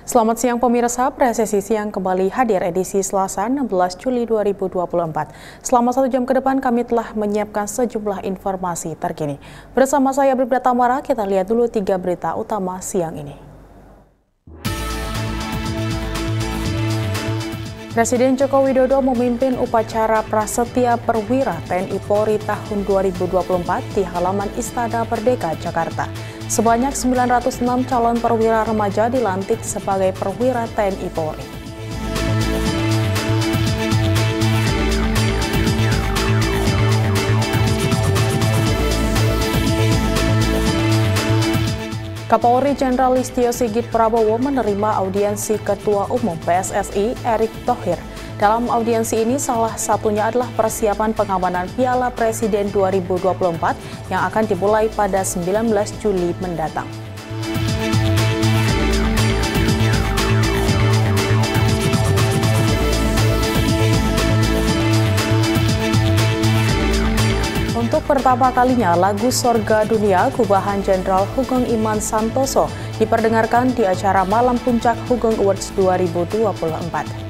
Selamat siang pemirsa, Presisi Siang kembali hadir edisi Selasa 16 Juli 2024. Selama 1 jam ke depan kami telah menyiapkan sejumlah informasi terkini. Bersama saya Bribda Tamara, kita lihat dulu 3 berita utama siang ini. Presiden Joko Widodo memimpin upacara Prasetya Perwira TNI Polri tahun 2024 di halaman Istana Merdeka, Jakarta. Sebanyak 906 calon perwira remaja dilantik sebagai perwira TNI Polri. Kapolri Jenderal Listio Sigit Prabowo menerima audiensi Ketua Umum PSSI Erick Thohir. Dalam audiensi ini salah satunya adalah persiapan pengamanan Piala Presiden 2024 yang akan dimulai pada 19 Juli mendatang. Untuk pertama kalinya, lagu Sorga Dunia Gubahan Jenderal Hugeng Iman Santoso diperdengarkan di acara Malam Puncak Hugeng Awards 2024.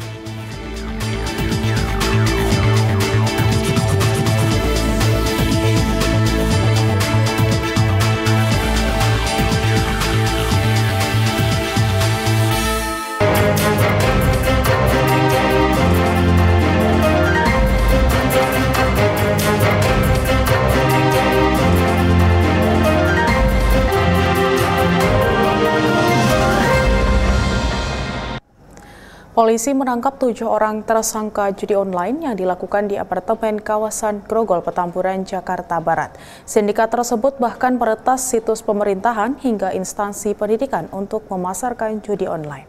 Polisi menangkap 7 orang tersangka judi online yang dilakukan di apartemen kawasan Grogol, Petamburan, Jakarta Barat. Sindikat tersebut bahkan meretas situs pemerintahan hingga instansi pendidikan untuk memasarkan judi online.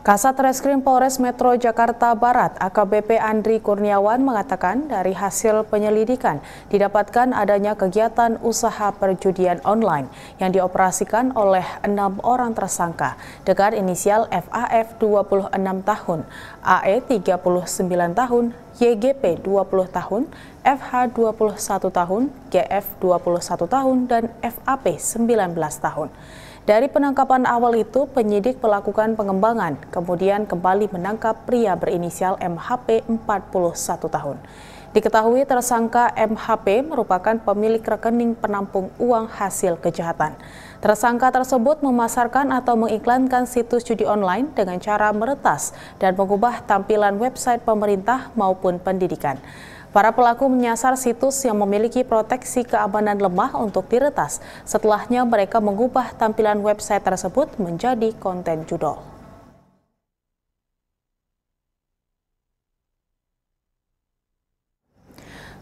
Kasat Reskrim Polres Metro Jakarta Barat AKBP Andri Kurniawan mengatakan dari hasil penyelidikan didapatkan adanya kegiatan usaha perjudian online yang dioperasikan oleh 6 orang tersangka dengan inisial FAF 26 tahun, AE 39 tahun, YGP 20 tahun, FH 21 tahun, GF 21 tahun, dan FAP 19 tahun. Dari penangkapan awal itu, penyidik melakukan pengembangan, kemudian kembali menangkap pria berinisial MHP 41 tahun. Diketahui tersangka MHP merupakan pemilik rekening penampung uang hasil kejahatan. Tersangka tersebut memasarkan atau mengiklankan situs judi online dengan cara meretas dan mengubah tampilan website pemerintah maupun pendidikan. Para pelaku menyasar situs yang memiliki proteksi keamanan lemah untuk diretas. Setelahnya mereka mengubah tampilan website tersebut menjadi konten judul.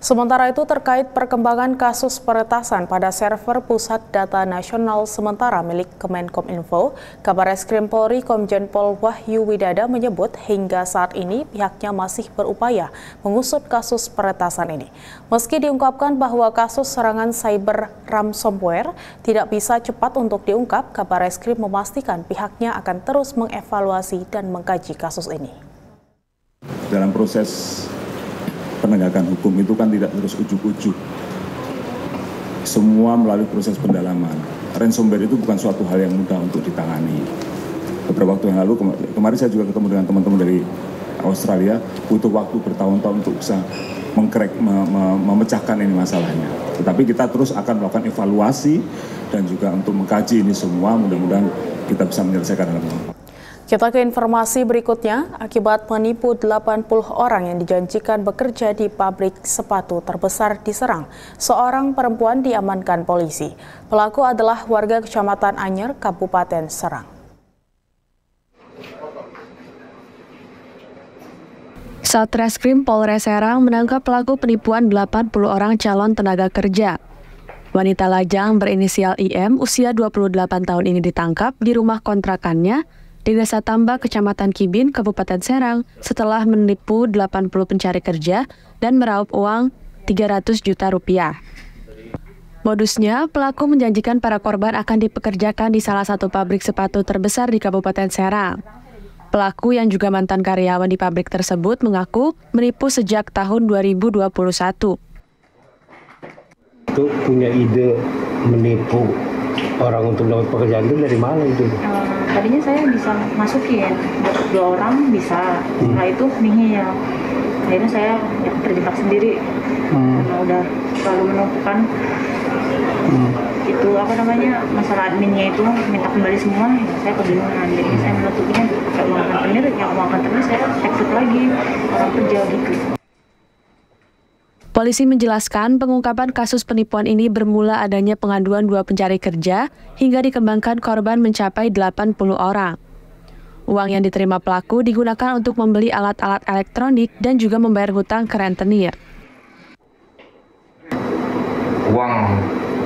Sementara itu terkait perkembangan kasus peretasan pada server Pusat Data Nasional Sementara milik Kemenkominfo, Kabareskrim Polri Komjen Pol Wahyu Widada menyebut hingga saat ini pihaknya masih berupaya mengusut kasus peretasan ini. Meski diungkapkan bahwa kasus serangan cyber ransomware tidak bisa cepat untuk diungkap, Kabareskrim memastikan pihaknya akan terus mengevaluasi dan mengkaji kasus ini. Dalam proses penegakan hukum itu kan tidak terus ujuk-ujuk. Semua melalui proses pendalaman. Ransomware itu bukan suatu hal yang mudah untuk ditangani. Beberapa waktu yang lalu, kemarin saya juga ketemu dengan teman-teman dari Australia, butuh waktu bertahun-tahun untuk bisa memecahkan ini masalahnya. Tetapi kita terus akan melakukan evaluasi dan juga untuk mengkaji ini semua, mudah-mudahan kita bisa menyelesaikan dalam waktu. Kita ke informasi berikutnya, akibat menipu 80 orang yang dijanjikan bekerja di pabrik sepatu terbesar di Serang, seorang perempuan diamankan polisi. Pelaku adalah warga Kecamatan Anyer, Kabupaten Serang. Satreskrim Polres Serang menangkap pelaku penipuan 80 orang calon tenaga kerja. Wanita lajang berinisial IM usia 28 tahun ini ditangkap di rumah kontrakannya di Desa Tambak, Kecamatan Kibin, Kabupaten Serang setelah menipu 80 pencari kerja dan meraup uang 300 juta rupiah. Modusnya, pelaku menjanjikan para korban akan dipekerjakan di salah satu pabrik sepatu terbesar di Kabupaten Serang. Pelaku yang juga mantan karyawan di pabrik tersebut mengaku menipu sejak tahun 2021. Itu punya ide menipu orang untuk dapat pekerjaan itu dari mana itu? Tadinya saya bisa masukin 2 orang bisa, setelah itu nihil. Akhirnya saya ya terjebak sendiri karena udah selalu menumpukan itu masalah adminnya itu minta kembali semua, ya saya kebingungan. Jadi saya menutupinya pakai uang rentenir, yang uang rentenir saya exit lagi orang kerja gitu. Polisi menjelaskan pengungkapan kasus penipuan ini bermula adanya pengaduan 2 pencari kerja hingga dikembangkan korban mencapai 80 orang. Uang yang diterima pelaku digunakan untuk membeli alat-alat elektronik dan juga membayar hutang ke rentenir. Uang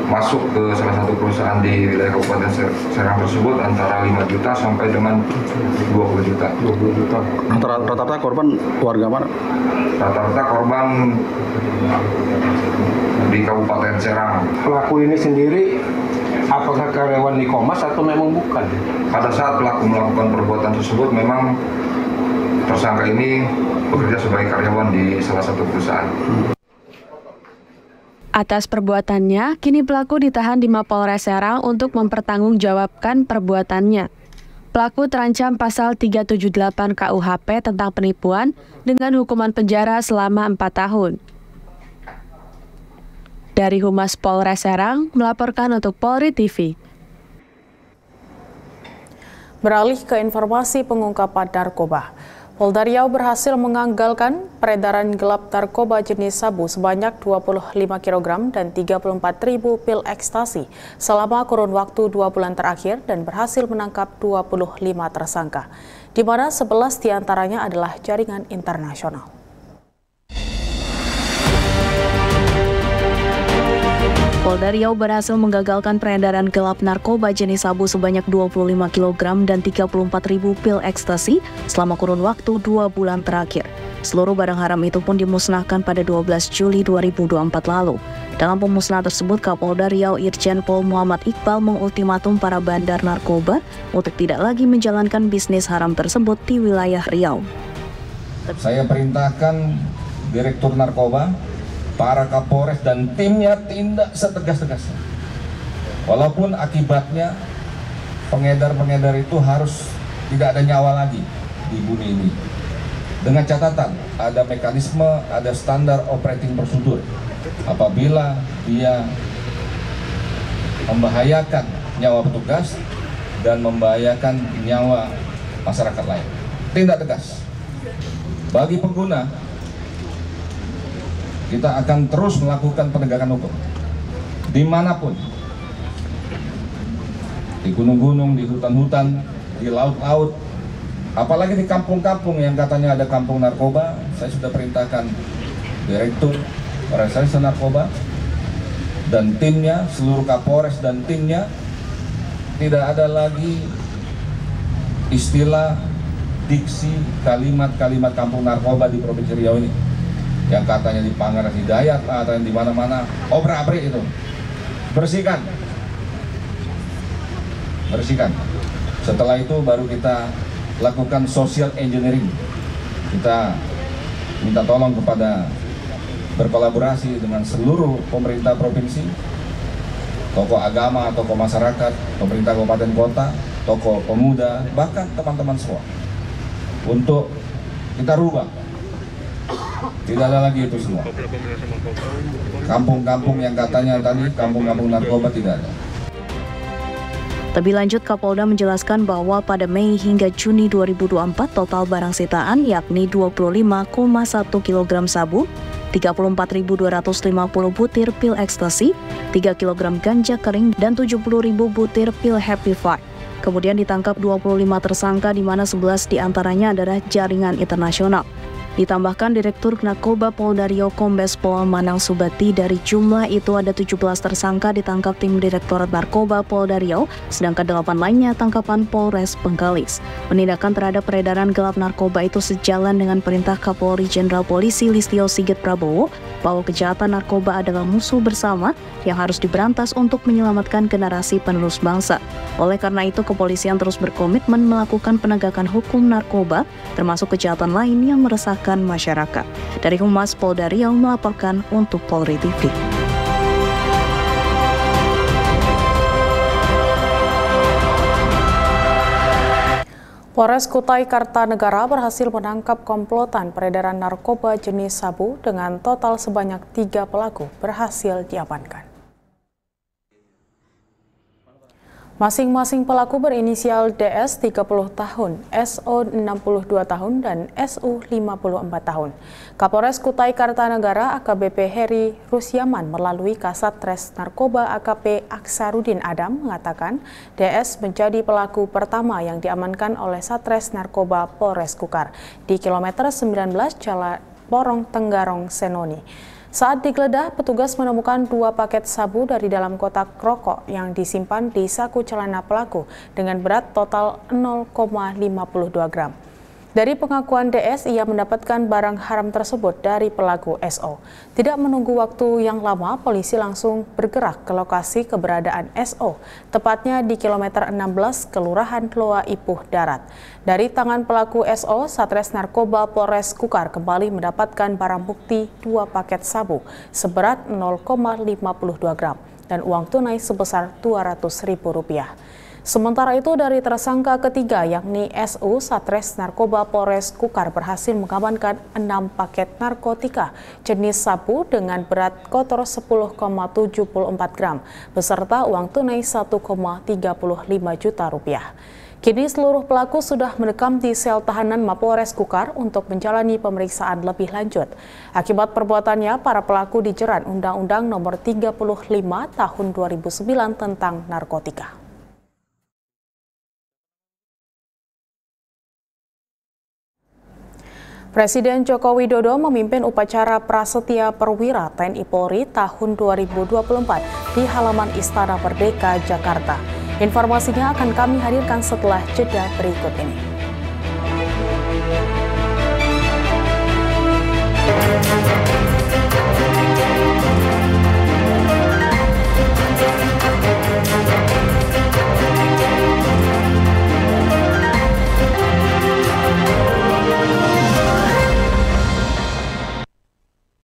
masuk ke salah satu perusahaan di wilayah Kabupaten Serang tersebut antara 5 juta sampai dengan 20 juta. 20 juta. Rata-rata korban warga mana? Rata-rata korban di Kabupaten Serang. Pelaku ini sendiri apakah karyawan di Komas atau memang bukan? Pada saat pelaku melakukan perbuatan tersebut memang tersangka ini bekerja sebagai karyawan di salah satu perusahaan. Atas perbuatannya, kini pelaku ditahan di Mapolres Serang untuk mempertanggungjawabkan perbuatannya. Pelaku terancam pasal 378 KUHP tentang penipuan dengan hukuman penjara selama 4 tahun. Dari Humas Polres Serang, melaporkan untuk Polri TV. Beralih ke informasi pengungkapan narkoba. Polda Riau berhasil menganggalkan peredaran gelap narkoba jenis sabu sebanyak 25 kg dan 34.000 pil ekstasi selama kurun waktu 2 bulan terakhir dan berhasil menangkap 25 tersangka, di mana 11 diantaranya adalah jaringan internasional. Polda Riau berhasil menggagalkan peredaran gelap narkoba jenis sabu sebanyak 25 kg dan 34.000 pil ekstasi selama kurun waktu 2 bulan terakhir. Seluruh barang haram itu pun dimusnahkan pada 12 Juli 2024 lalu. Dalam pemusnahan tersebut, Kapolda Riau Irjen Pol Muhammad Iqbal mengultimatum para bandar narkoba untuk tidak lagi menjalankan bisnis haram tersebut di wilayah Riau. Saya perintahkan Direktur Narkoba, para Kapolres dan timnya tindak setegas-tegasnya. Walaupun akibatnya pengedar-pengedar itu harus tidak ada nyawa lagi di bumi ini. Dengan catatan ada mekanisme, ada standar operating prosedur. Apabila dia membahayakan nyawa petugas dan membahayakan nyawa masyarakat lain, tindak tegas. Bagi pengguna, kita akan terus melakukan penegakan hukum dimanapun, di gunung-gunung, di hutan-hutan, di laut-laut, apalagi di kampung-kampung yang katanya ada kampung narkoba. Saya sudah perintahkan Direktur Reserse Narkoba dan timnya, seluruh Kapolres dan timnya, tidak ada lagi istilah, diksi, kalimat-kalimat kampung narkoba di Provinsi Riau ini. Yang katanya di Pangaras Hidayat atau yang di mana-mana, obrak-abrik itu. Bersihkan. Setelah itu baru kita lakukan social engineering. Kita minta tolong kepada berkolaborasi dengan seluruh pemerintah provinsi, tokoh agama, tokoh masyarakat, pemerintah kabupaten kota, tokoh pemuda, bahkan teman-teman semua, untuk kita rubah. Tidak ada lagi itu semua. Kampung-kampung yang katanya tadi kampung-kampung narkoba tidak ada. Lebih lanjut, Kapolda menjelaskan bahwa pada Mei hingga Juni 2024 total barang sitaan yakni 25,1 kg sabu, 34.250 butir pil ekstasi, 3 kg ganja kering, dan 70.000 butir pil Happy Five. Kemudian ditangkap 25 tersangka di mana 11 diantaranya adalah jaringan internasional. Ditambahkan Direktur Narkoba Polda Riau Kombes Pol Manang Subati, dari jumlah itu ada 17 tersangka ditangkap tim Direktorat Narkoba Polda Riau, sedangkan 8 lainnya tangkapan Polres Bengkalis. Penindakan terhadap peredaran gelap narkoba itu sejalan dengan perintah Kapolri Jenderal Polisi Listio Sigit Prabowo bahwa kejahatan narkoba adalah musuh bersama yang harus diberantas untuk menyelamatkan generasi penerus bangsa. Oleh karena itu, kepolisian terus berkomitmen melakukan penegakan hukum narkoba, termasuk kejahatan lain yang meresahkan masyarakat. Dari Humas Polda Riau melaporkan untuk Polri TV. Polres Kutai Kartanegara berhasil menangkap komplotan peredaran narkoba jenis sabu dengan total sebanyak 3 pelaku berhasil diamankan. Masing-masing pelaku berinisial DS 30 tahun, SO 62 tahun, dan SU 54 tahun. Kapolres Kutai Kartanegara AKBP Heri Rusyaman melalui Kasat Res Narkoba AKP Aksarudin Adam mengatakan DS menjadi pelaku pertama yang diamankan oleh Satres Narkoba Polres Kukar di kilometer 19 Jalan Porong Tenggarong Senoni. Saat digeledah, petugas menemukan 2 paket sabu dari dalam kotak rokok yang disimpan di saku celana pelaku dengan berat total 0,52 gram. Dari pengakuan DS, ia mendapatkan barang haram tersebut dari pelaku SO. Tidak menunggu waktu yang lama, polisi langsung bergerak ke lokasi keberadaan SO, tepatnya di kilometer 16 Kelurahan Loa Ipuh Darat. Dari tangan pelaku SO, Satres Narkoba Polres Kukar kembali mendapatkan barang bukti 2 paket sabu seberat 0,52 gram dan uang tunai sebesar Rp200.000. Sementara itu, dari tersangka ketiga yakni SU, Satres Narkoba Polres Kukar berhasil mengamankan 6 paket narkotika jenis sabu dengan berat kotor 10,74 gram beserta uang tunai Rp1,35 juta. Kini seluruh pelaku sudah mendekam di sel tahanan Mapolres Kukar untuk menjalani pemeriksaan lebih lanjut. Akibat perbuatannya, para pelaku dijerat Undang-Undang Nomor 35 Tahun 2009 tentang narkotika. Presiden Joko Widodo memimpin upacara Prasetya Perwira TNI Polri tahun 2024 di halaman Istana Merdeka, Jakarta. Informasinya akan kami hadirkan setelah jeda berikut ini.